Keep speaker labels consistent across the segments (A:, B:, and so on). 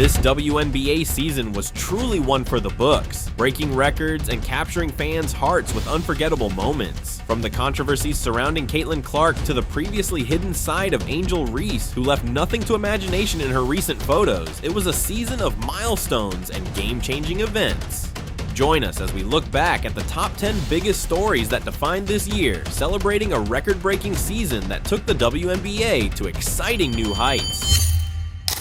A: This WNBA season was truly one for the books, breaking records and capturing fans' hearts with unforgettable moments. From the controversies surrounding Caitlyn Clark to the previously hidden side of Angel Reese, who left nothing to imagination in her recent photos, it was a season of milestones and game-changing events. Join us as we look back at the top 10 biggest stories that defined this year, celebrating a record-breaking season that took the WNBA to exciting new heights.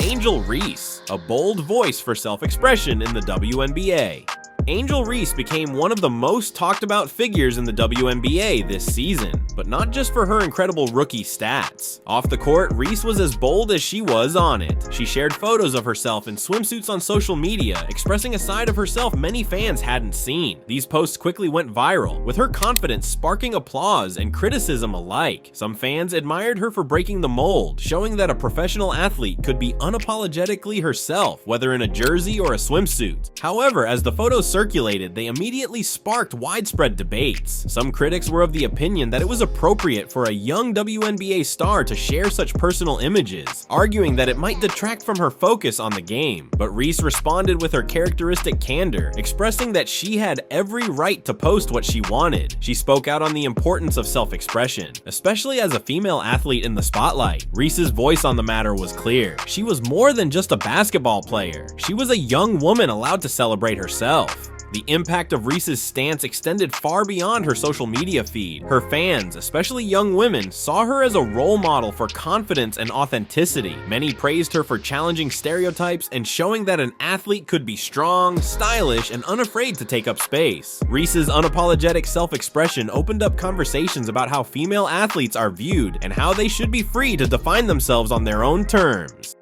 A: Angel Reese, a bold voice for self-expression in the WNBA. Angel Reese became one of the most talked about figures in the WNBA this season, but not just for her incredible rookie stats. Off the court, Reese was as bold as she was on it. She shared photos of herself in swimsuits on social media, expressing a side of herself many fans hadn't seen. These posts quickly went viral, with her confidence sparking applause and criticism alike. Some fans admired her for breaking the mold, showing that a professional athlete could be unapologetically herself, whether in a jersey or a swimsuit. However, as the photos circulated, they immediately sparked widespread debates. Some critics were of the opinion that it was appropriate for a young WNBA star to share such personal images, arguing that it might detract from her focus on the game. But Reese responded with her characteristic candor, expressing that she had every right to post what she wanted. She spoke out on the importance of self-expression, especially as a female athlete in the spotlight. Reese's voice on the matter was clear. She was more than just a basketball player. She was a young woman allowed to celebrate herself. The impact of Reese's stance extended far beyond her social media feed. Her fans, especially young women, saw her as a role model for confidence and authenticity. Many praised her for challenging stereotypes and showing that an athlete could be strong, stylish, and unafraid to take up space. Reese's unapologetic self-expression opened up conversations about how female athletes are viewed and how they should be free to define themselves on their own terms.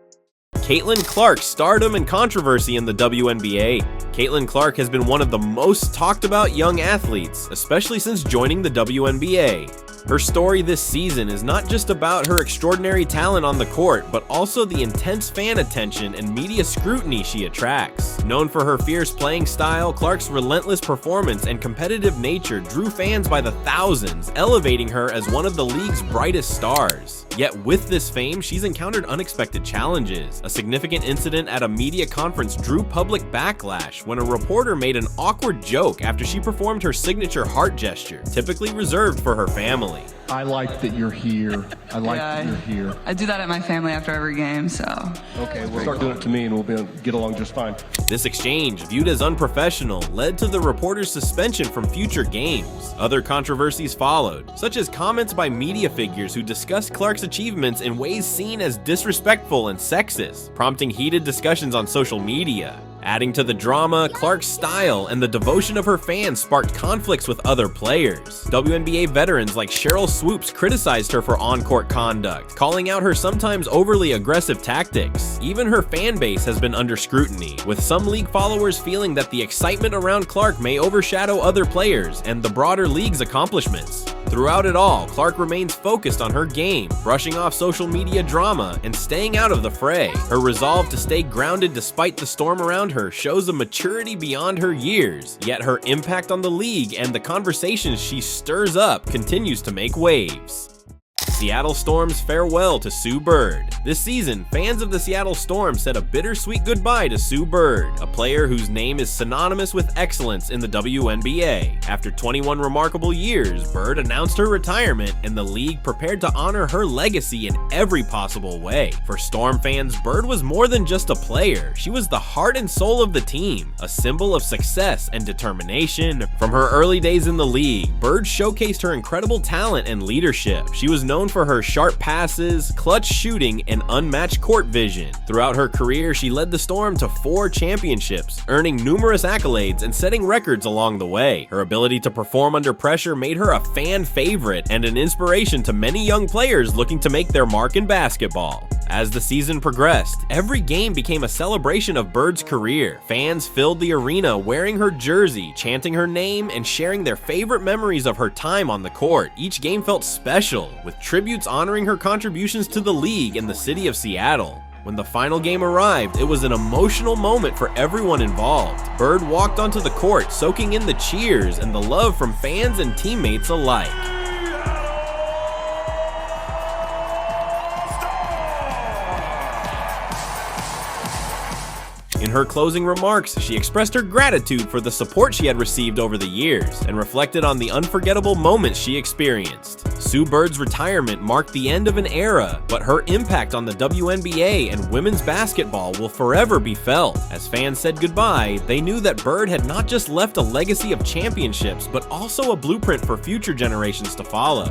A: Caitlyn Clark's stardom and controversy in the WNBA. Caitlyn Clark has been one of the most talked about young athletes, especially since joining the WNBA. Her story this season is not just about her extraordinary talent on the court, but also the intense fan attention and media scrutiny she attracts. Known for her fierce playing style, Clark's relentless performance and competitive nature drew fans by the thousands, elevating her as one of the league's brightest stars. Yet with this fame, she's encountered unexpected challenges. A significant incident at a media conference drew public backlash when a reporter made an awkward joke after she performed her signature heart gesture, typically reserved for her family.
B: I like that you're here. I like that you're here.
C: I do that at my family after every game, so.
B: Okay, we'll start doing it to me and we'll get along just fine.
A: This exchange, viewed as unprofessional, led to the reporter's suspension from future games. Other controversies followed, such as comments by media figures who discussed Clark's achievements in ways seen as disrespectful and sexist, prompting heated discussions on social media. Adding to the drama, Clark's style and the devotion of her fans sparked conflicts with other players. WNBA veterans like Cheryl Swoops criticized her for on-court conduct, calling out her sometimes overly aggressive tactics. Even her fan base has been under scrutiny, with some league followers feeling that the excitement around Clark may overshadow other players and the broader league's accomplishments. Throughout it all, Clark remains focused on her game, brushing off social media drama and staying out of the fray. Her resolve to stay grounded despite the storm around her shows a maturity beyond her years, yet her impact on the league and the conversations she stirs up continues to make waves. Seattle Storm's farewell to Sue Bird. This season, fans of the Seattle Storm said a bittersweet goodbye to Sue Bird, a player whose name is synonymous with excellence in the WNBA. After 21 remarkable years, Bird announced her retirement, and the league prepared to honor her legacy in every possible way. For Storm fans, Bird was more than just a player. She was the heart and soul of the team, a symbol of success and determination. From her early days in the league, Bird showcased her incredible talent and leadership. She was known for her sharp passes, clutch shooting, and unmatched court vision. Throughout her career, she led the Storm to 4 championships, earning numerous accolades and setting records along the way. Her ability to perform under pressure made her a fan favorite and an inspiration to many young players looking to make their mark in basketball. As the season progressed, every game became a celebration of Bird's career. Fans filled the arena wearing her jersey, chanting her name, and sharing their favorite memories of her time on the court. Each game felt special, with tributes honoring her contributions to the league and the city of Seattle. When the final game arrived, it was an emotional moment for everyone involved. Bird walked onto the court, soaking in the cheers and the love from fans and teammates alike. In her closing remarks, she expressed her gratitude for the support she had received over the years and reflected on the unforgettable moments she experienced. Sue Bird's retirement marked the end of an era, but her impact on the WNBA and women's basketball will forever be felt. As fans said goodbye, they knew that Bird had not just left a legacy of championships, but also a blueprint for future generations to follow.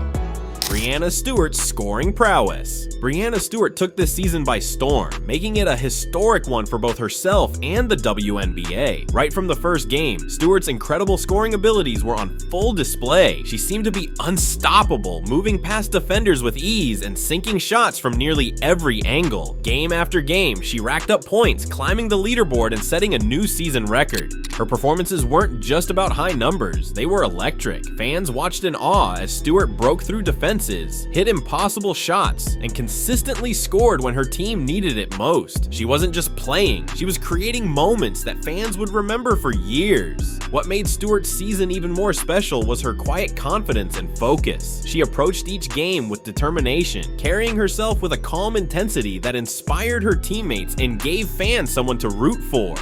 A: Breanna Stewart's scoring prowess. Breanna Stewart took this season by storm, making it a historic one for both herself and the WNBA. Right from the first game, Stewart's incredible scoring abilities were on full display. She seemed to be unstoppable, moving past defenders with ease and sinking shots from nearly every angle. Game after game, she racked up points, climbing the leaderboard and setting a new season record. Her performances weren't just about high numbers, they were electric. Fans watched in awe as Stewart broke through defenses, hit impossible shots, and consistently scored when her team needed it most. She wasn't just playing, she was creating moments that fans would remember for years. What made Stewart's season even more special was her quiet confidence and focus. She approached each game with determination, carrying herself with a calm intensity that inspired her teammates and gave fans someone to root for.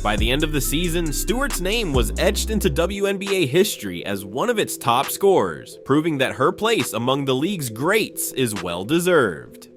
A: By the end of the season, Stewart's name was etched into WNBA history as one of its top scorers, proving that her place among the league's greats is well-deserved.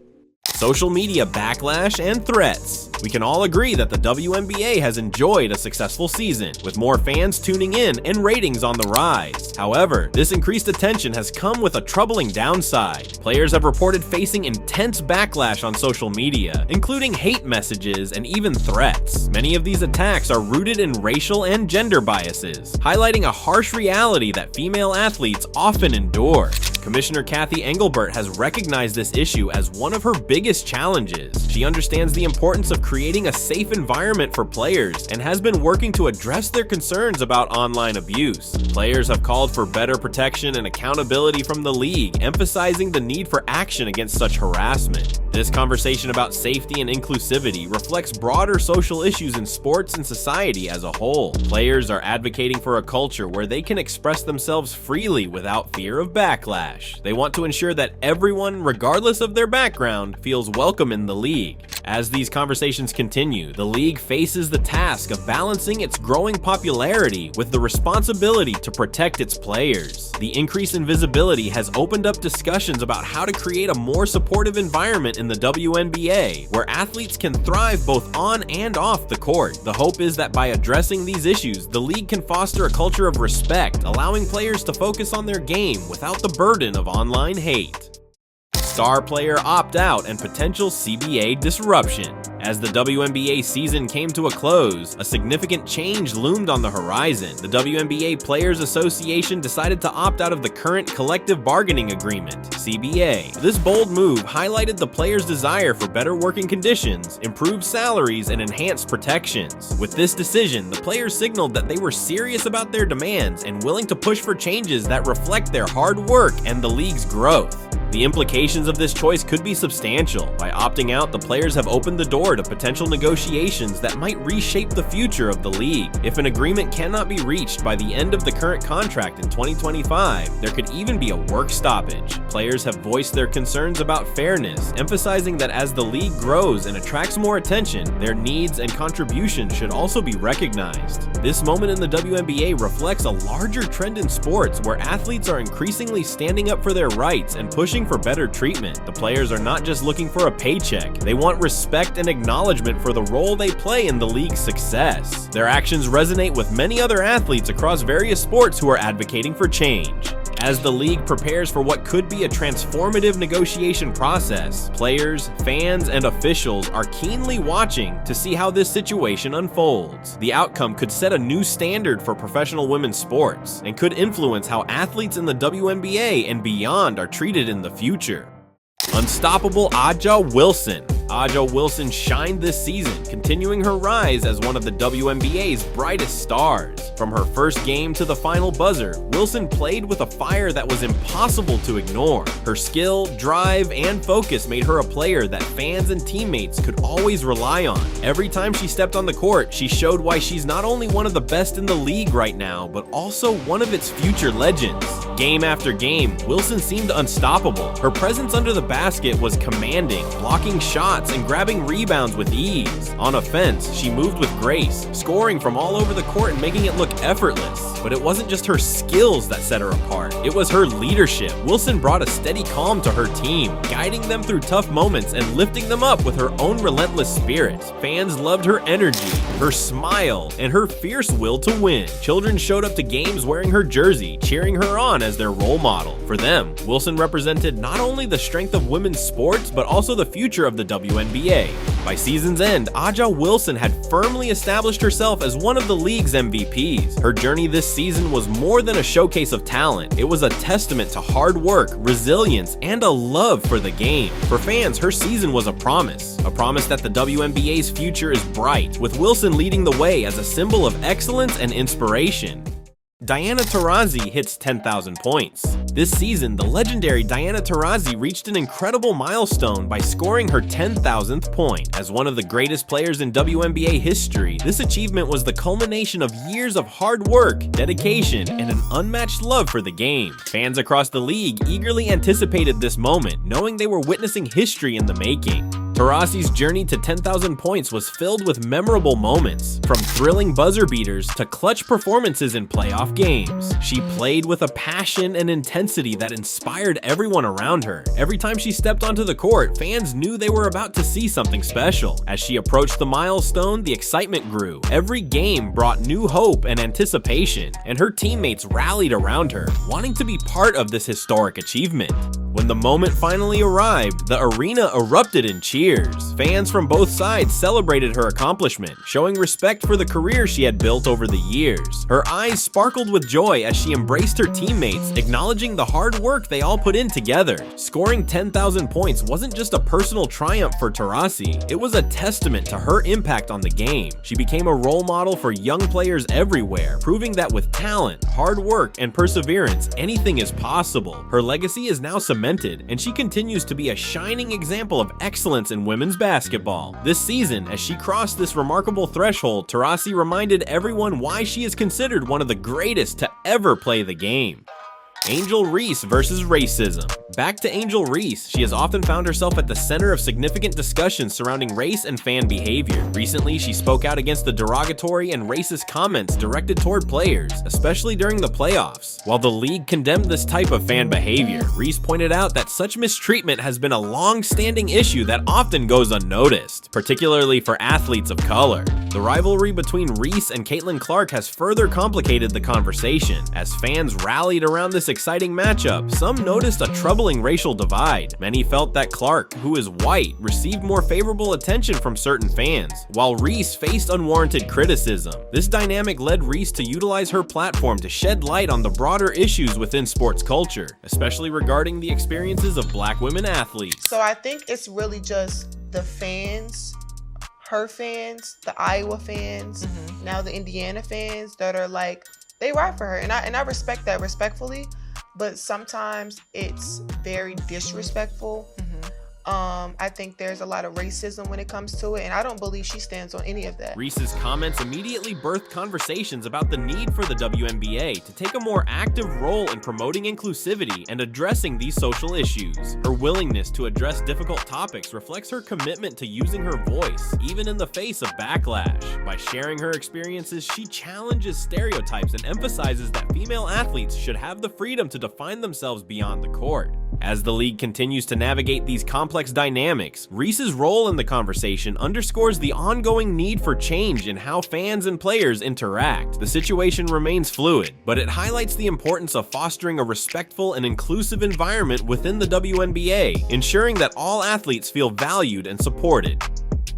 A: Social media backlash and threats. We can all agree that the WNBA has enjoyed a successful season, with more fans tuning in and ratings on the rise. However, this increased attention has come with a troubling downside. Players have reported facing intense backlash on social media, including hate messages and even threats. Many of these attacks are rooted in racial and gender biases, highlighting a harsh reality that female athletes often endure. Commissioner Kathy Engelbert has recognized this issue as one of her biggest challenges. She understands the importance of creating a safe environment for players and has been working to address their concerns about online abuse. Players have called for better protection and accountability from the league, emphasizing the need for action against such harassment. This conversation about safety and inclusivity reflects broader social issues in sports and society as a whole. Players are advocating for a culture where they can express themselves freely without fear of backlash. They want to ensure that everyone, regardless of their background, feels welcome in the league. As these conversations continue, the league faces the task of balancing its growing popularity with the responsibility to protect its players. The increase in visibility has opened up discussions about how to create a more supportive environment in the WNBA, where athletes can thrive both on and off the court. The hope is that by addressing these issues, the league can foster a culture of respect, allowing players to focus on their game without the burden of online hate. Star player opt-out and potential CBA disruption. As the WNBA season came to a close, a significant change loomed on the horizon. The WNBA Players Association decided to opt out of the current collective bargaining agreement, CBA. This bold move highlighted the players' desire for better working conditions, improved salaries, and enhanced protections. With this decision, the players signaled that they were serious about their demands and willing to push for changes that reflect their hard work and the league's growth. The implications of this choice could be substantial. By opting out, the players have opened the door to potential negotiations that might reshape the future of the league. If an agreement cannot be reached by the end of the current contract in 2025, there could even be a work stoppage. Players have voiced their concerns about fairness, emphasizing that as the league grows and attracts more attention, their needs and contributions should also be recognized. This moment in the WNBA reflects a larger trend in sports where athletes are increasingly standing up for their rights and pushing for better treatment. The players are not just looking for a paycheck, they want respect and acknowledgement for the role they play in the league's success. Their actions resonate with many other athletes across various sports who are advocating for change. As the league prepares for what could be a transformative negotiation process, players, fans, and officials are keenly watching to see how this situation unfolds. The outcome could set a new standard for professional women's sports and could influence how athletes in the WNBA and beyond are treated in the future. Unstoppable Aja Wilson. Aja Wilson shined this season, continuing her rise as one of the WNBA's brightest stars. From her first game to the final buzzer, Wilson played with a fire that was impossible to ignore. Her skill, drive, and focus made her a player that fans and teammates could always rely on. Every time she stepped on the court, she showed why she's not only one of the best in the league right now, but also one of its future legends. Game after game, Wilson seemed unstoppable. Her presence under the basket was commanding, blocking shots shots and grabbing rebounds with ease. On offense, she moved with grace, scoring from all over the court and making it look effortless. But it wasn't just her skills that set her apart, it was her leadership. Wilson brought a steady calm to her team, guiding them through tough moments and lifting them up with her own relentless spirit. Fans loved her energy, her smile, and her fierce will to win. Children showed up to games wearing her jersey, cheering her on as their role model. For them, Wilson represented not only the strength of women's sports, but also the future of the WNBA. By season's end, Aja Wilson had firmly established herself as one of the league's MVPs. Her journey this season was more than a showcase of talent. It was a testament to hard work, resilience, and a love for the game. For fans, her season was a promise that the WNBA's future is bright, with Wilson leading the way as a symbol of excellence and inspiration. Diana Taurasi hits 10,000 points. This season, the legendary Diana Taurasi reached an incredible milestone by scoring her 10,000th point. As one of the greatest players in WNBA history, this achievement was the culmination of years of hard work, dedication, and an unmatched love for the game. Fans across the league eagerly anticipated this moment, knowing they were witnessing history in the making. Taurasi's journey to 10,000 points was filled with memorable moments, from thrilling buzzer beaters to clutch performances in playoff games. She played with a passion and intensity that inspired everyone around her. Every time she stepped onto the court, fans knew they were about to see something special. As she approached the milestone, the excitement grew. Every game brought new hope and anticipation, and her teammates rallied around her, wanting to be part of this historic achievement. When the moment finally arrived, the arena erupted in cheers. Fans from both sides celebrated her accomplishment, showing respect for the career she had built over the years. Her eyes sparkled with joy as she embraced her teammates, acknowledging the hard work they all put in together. Scoring 10,000 points wasn't just a personal triumph for Taurasi, it was a testament to her impact on the game. She became a role model for young players everywhere, proving that with talent, hard work, and perseverance, anything is possible. Her legacy is now cemented, and she continues to be a shining example of excellence in women's basketball. This season, as she crossed this remarkable threshold, Taurasi reminded everyone why she is considered one of the greatest to ever play the game. Angel Reese versus racism. Back to Angel Reese, she has often found herself at the center of significant discussions surrounding race and fan behavior. Recently, she spoke out against the derogatory and racist comments directed toward players, especially during the playoffs. While the league condemned this type of fan behavior, Reese pointed out that such mistreatment has been a long-standing issue that often goes unnoticed, particularly for athletes of color. The rivalry between Reese and Caitlyn Clark has further complicated the conversation. As fans rallied around this exciting matchup, some noticed a troubling racial divide. Many felt that Clark, who is white, received more favorable attention from certain fans, while Reese faced unwarranted criticism. This dynamic led Reese to utilize her platform to shed light on the broader issues within sports culture, especially regarding the experiences of Black women athletes.
D: So I think it's really just the fans, her fans, the Iowa fans, now the Indiana fans that are like, they ride for her, and I respect that respectfully, but sometimes it's very disrespectful. I think there's a lot of racism when it comes to it, and I don't believe she stands on any of that.
A: Reese's comments immediately birthed conversations about the need for the WNBA to take a more active role in promoting inclusivity and addressing these social issues. Her willingness to address difficult topics reflects her commitment to using her voice, even in the face of backlash. By sharing her experiences, she challenges stereotypes and emphasizes that female athletes should have the freedom to define themselves beyond the court. As the league continues to navigate these complex dynamics, Reese's role in the conversation underscores the ongoing need for change in how fans and players interact. The situation remains fluid, but it highlights the importance of fostering a respectful and inclusive environment within the WNBA, ensuring that all athletes feel valued and supported.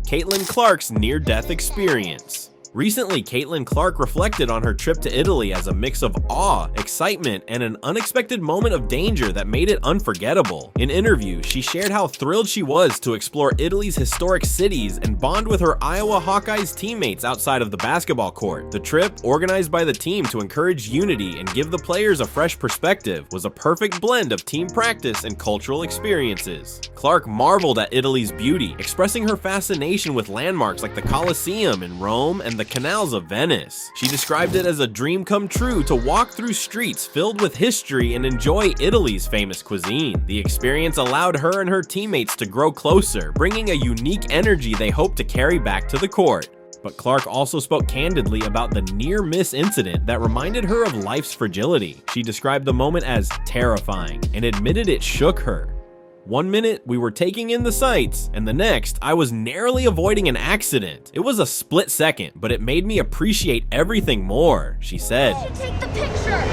A: Caitlyn Clark's near-death experience. Recently, Caitlyn Clark reflected on her trip to Italy as a mix of awe, excitement, and an unexpected moment of danger that made it unforgettable. In interviews, she shared how thrilled she was to explore Italy's historic cities and bond with her Iowa Hawkeyes teammates outside of the basketball court. The trip, organized by the team to encourage unity and give the players a fresh perspective, was a perfect blend of team practice and cultural experiences. Clark marveled at Italy's beauty, expressing her fascination with landmarks like the Colosseum in Rome and the the canals of Venice. She described it as a dream come true to walk through streets filled with history and enjoy Italy's famous cuisine. The experience allowed her and her teammates to grow closer, bringing a unique energy they hope to carry back to the court. But Clark also spoke candidly about the near-miss incident that reminded her of life's fragility. She described the moment as terrifying and admitted it shook her. "One minute, we were taking in the sights, and the next, I was narrowly avoiding an accident. It was a split second, but it made me appreciate everything more," she said.
E: Take the picture.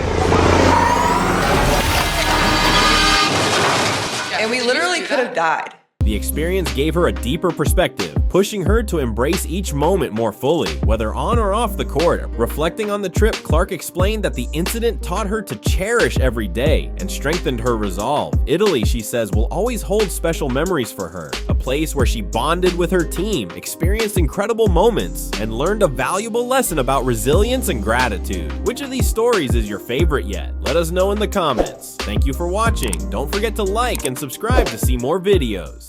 C: And we literally could have died.
A: The experience gave her a deeper perspective, pushing her to embrace each moment more fully, whether on or off the court. Reflecting on the trip, Clark explained that the incident taught her to cherish every day and strengthened her resolve. Italy, she says, will always hold special memories for her, a place where she bonded with her team, experienced incredible moments, and learned a valuable lesson about resilience and gratitude. Which of these stories is your favorite yet? Let us know in the comments. Thank you for watching. Don't forget to like and subscribe to see more videos.